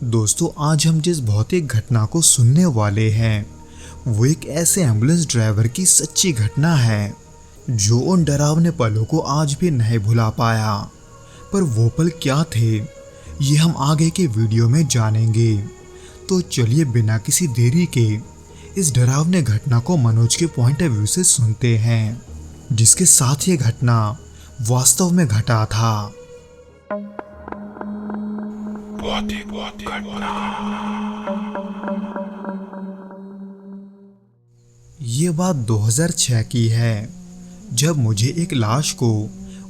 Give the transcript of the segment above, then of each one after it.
दोस्तों, आज हम जिस भौतिक घटना को सुनने वाले हैं वो एक ऐसे एम्बुलेंस ड्राइवर की सच्ची घटना है जो उन डरावने पलों को आज भी नहीं भुला पाया। पर वो पल क्या थे, ये हम आगे के वीडियो में जानेंगे। तो चलिए बिना किसी देरी के इस डरावने घटना को मनोज के पॉइंट ऑफ व्यू से सुनते हैं, जिसके साथ ये घटना वास्तव में घटा था। ये बात 2006 की है, जब मुझे एक लाश को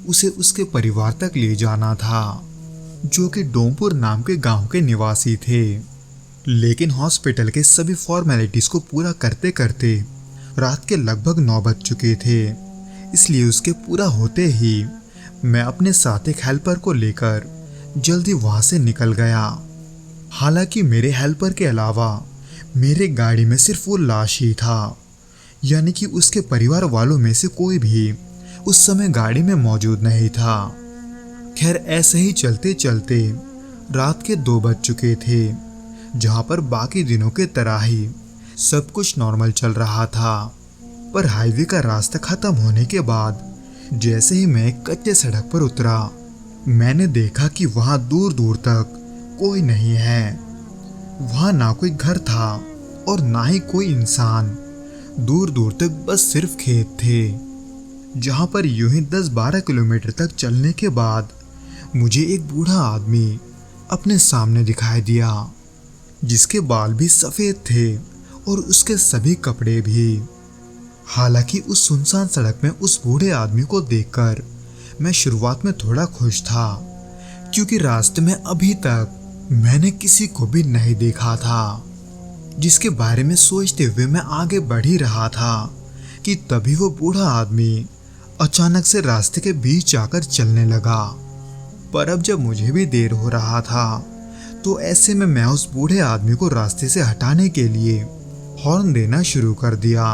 उसे उसके परिवार तक ले जाना था, जो कि डोमपुर नाम के गांव के निवासी थे। लेकिन हॉस्पिटल के सभी फॉर्मेलिटीज को पूरा करते करते रात के लगभग 9 बज चुके थे। इसलिए उसके पूरा होते ही मैं अपने साथ एक हेल्पर को लेकर जल्दी वहां से निकल गया। हालांकि मेरे हेल्पर के अलावा मेरे गाड़ी में सिर्फ वो लाश ही था, यानी कि उसके परिवार वालों में से कोई भी उस समय गाड़ी में मौजूद नहीं था। खैर, ऐसे ही चलते चलते रात के 2 बज चुके थे, जहां पर बाकी दिनों के तरह ही सब कुछ नॉर्मल चल रहा था। पर हाईवे का रास्ता खत्म होने के बाद जैसे ही मैं एक कच्चे सड़क पर उतरा, मैंने देखा कि वहां दूर दूर तक कोई नहीं है। वहां ना कोई घर था और ना ही कोई इंसान। दूर दूर तक बस सिर्फ खेत थे, जहां पर यूं ही 10-12 किलोमीटर तक चलने के बाद मुझे एक बूढ़ा आदमी अपने सामने दिखाई दिया, जिसके बाल भी सफेद थे और उसके सभी कपड़े भी। हालांकि उस सुनसान सड़क में उस बूढ़े आदमी को देखकर मैं शुरुआत में थोड़ा खुश था, क्योंकि रास्ते में अभी तक मैंने किसी को भी नहीं देखा था। जिसके बारे में सोचते हुए मैं आगे बढ़ ही रहा था कि तभी वो बूढ़ा आदमी अचानक से रास्ते के बीच आकर चलने लगा। पर अब जब मुझे भी देर हो रहा था, तो ऐसे में मैं उस बूढ़े आदमी को रास्ते से हटाने के लिए हॉर्न देना शुरू कर दिया,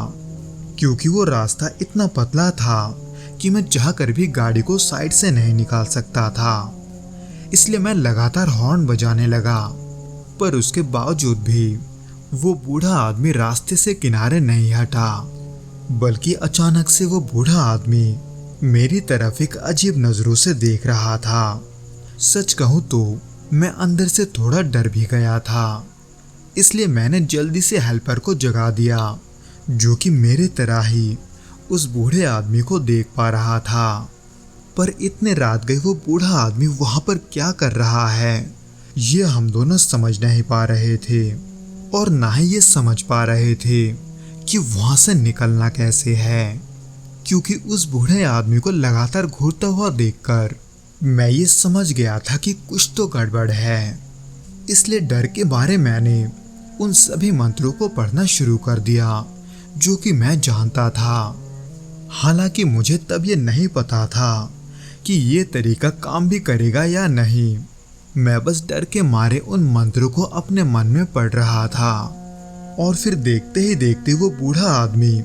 क्योंकि वो रास्ता इतना पतला था कि मैं चाहकर भी गाड़ी को साइड से नहीं निकाल सकता था। इसलिए मैं लगातार हॉर्न बजाने लगा, पर उसके बावजूद भी वो बूढ़ा आदमी रास्ते से किनारे नहीं हटा, बल्कि अचानक से वो बूढ़ा आदमी मेरी तरफ एक अजीब नजरों से देख रहा था। सच कहूं तो मैं अंदर से थोड़ा डर भी गया था। इसलिए मैंने जल्दी से हेल्पर को जगा दिया, जो कि मेरे तरह ही उस बूढ़े आदमी को देख पा रहा था। पर इतने रात गए वो बूढ़ा आदमी वहां पर क्या कर रहा है, ये हम दोनों समझ नहीं पा रहे थे, और ना ही ये समझ पा रहे थे कि वहां से निकलना कैसे है, क्योंकि उस बूढ़े आदमी को लगातार घूरता हुआ देखकर मैं ये समझ गया था कि कुछ तो गड़बड़ है। इसलिए डर के मारे मैंने उन सभी मंत्रों को पढ़ना शुरू कर दिया जो कि मैं जानता था। हालांकि मुझे तब ये नहीं पता था कि ये तरीका काम भी करेगा या नहीं। मैं बस डर के मारे उन मंत्रों को अपने मन में पढ़ रहा था, और फिर देखते ही देखते वो बूढ़ा आदमी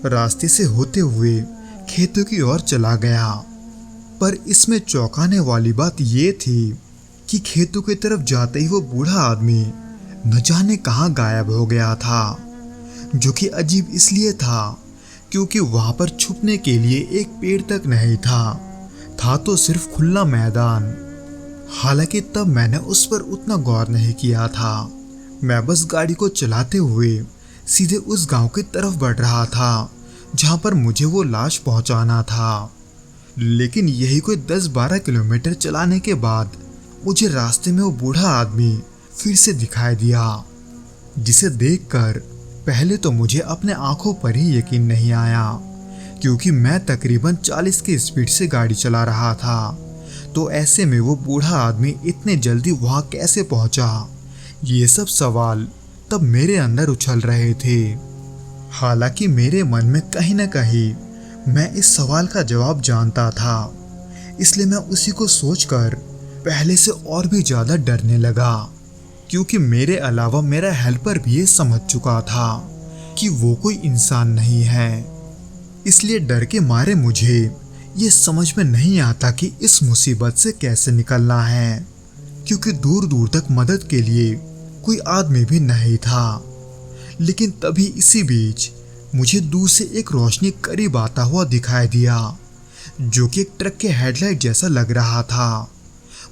रास्ते से होते हुए खेतों की ओर चला गया। पर इसमें चौंकाने वाली बात ये थी कि खेतों की तरफ जाते ही वो बूढ़ा आदमी न जाने कहाँ गायब हो गया था, जो कि अजीब इसलिए था क्योंकि वहां पर छुपने के लिए एक पेड़ तक नहीं था तो सिर्फ खुला मैदान। हालांकि तब मैंने उस पर उतना गौर नहीं किया था। मैं बस गाड़ी को चलाते हुए सीधे उस गांव की तरफ बढ़ रहा था जहां पर मुझे वो लाश पहुंचाना था। लेकिन यही कोई 10-12 किलोमीटर चलाने के बाद मुझे रास्ते में वो बूढ़ा आदमी फिर से दिखाई दिया, जिसे देखकर पहले तो मुझे अपने आंखों पर ही यकीन नहीं आया, क्योंकि मैं तकरीबन 40 की स्पीड से गाड़ी चला रहा था। तो ऐसे में वो बूढ़ा आदमी इतने जल्दी वहां कैसे पहुंचा, ये सब सवाल तब मेरे अंदर उछल रहे थे। हालांकि मेरे मन में कहीं न कहीं मैं इस सवाल का जवाब जानता था, इसलिए मैं उसी को सोचकर पहले से और भी ज्यादा डरने लगा, क्योंकि मेरे अलावा मेरा हेल्पर भी ये समझ चुका था कि वो कोई इंसान नहीं है। इसलिए डर के मारे मुझे ये समझ में नहीं आता कि इस मुसीबत से कैसे निकलना है, क्योंकि दूर दूर तक मदद के लिए कोई आदमी भी नहीं था। लेकिन तभी इसी बीच मुझे दूर से एक रोशनी करीब आता हुआ दिखाई दिया, जो कि एक ट्रक के हेडलाइट जैसा लग रहा था।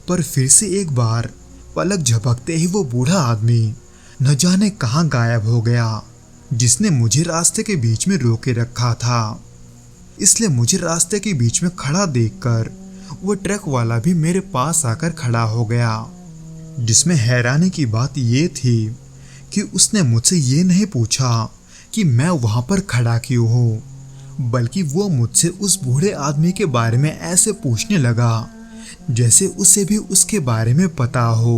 पर फिर से एक बार पलक झपकते ही वो बूढ़ा आदमी न जाने कहां गायब हो गया, जिसने मुझे रास्ते के बीच में रोके रखा था। इसलिए मुझे रास्ते के बीच में खड़ा देखकर वो ट्रक वाला भी मेरे पास आकर खड़ा हो गया। जिसमें हैरानी की बात ये थी कि उसने मुझसे ये नहीं पूछा कि मैं वहां पर खड़ा क्यों हूँ, बल्कि वो मुझसे उस बूढ़े आदमी के बारे में ऐसे पूछने लगा जैसे उसे भी उसके बारे में पता हो।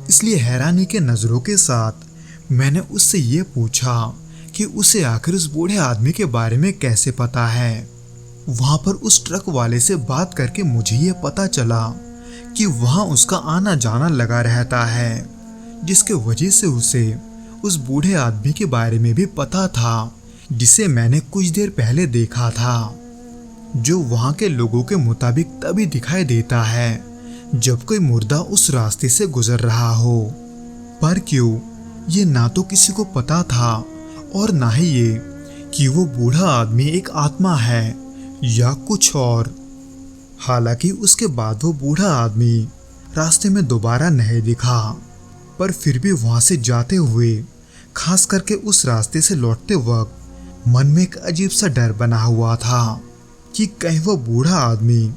इसलिए हैरानी के नज़रों के साथ मैंने उससे ये पूछा कि उसे आखिर उस बूढ़े आदमी के बारे में कैसे पता है। वहां पर उस ट्रक वाले से बात करके मुझे ये पता चला कि वहां उसका आना जाना लगा रहता है, जिसके वजह से उसे उस बूढ़े आदमी के बारे में भी पता था, जिसे मैंने कुछ देर पहले देखा था, जो वहां के लोगों के मुताबिक तभी दिखाई देता है जब कोई मुर्दा उस रास्ते से गुजर रहा हो। पर क्यों, ये ना तो किसी को पता था और ना ही ये कि वो बूढ़ा आदमी एक आत्मा है या कुछ और। हालांकि उसके बाद वो बूढ़ा आदमी रास्ते में दोबारा नहीं दिखा, पर फिर भी वहां से जाते हुए, खास करके उस रास्ते से लौटते वक्त, मन में एक अजीब सा डर बना हुआ था कि कहीं वो बूढ़ा आदमी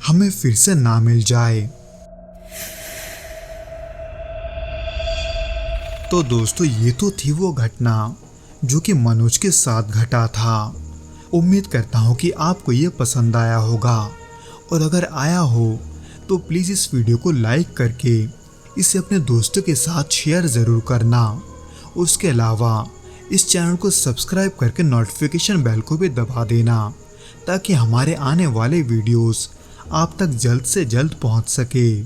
हमें फिर से ना मिल जाए। तो दोस्तों, ये तो थी वो घटना जो कि मनोज के साथ घटा था। उम्मीद करता हूँ कि आपको ये पसंद आया होगा, और अगर आया हो तो प्लीज़ इस वीडियो को लाइक करके इसे अपने दोस्तों के साथ शेयर ज़रूर करना। और उसके अलावा इस चैनल को सब्सक्राइब करके नोटिफिकेशन बेल को भी दबा देना, ताकि हमारे आने वाले वीडियोस आप तक जल्द से जल्द पहुंच सके।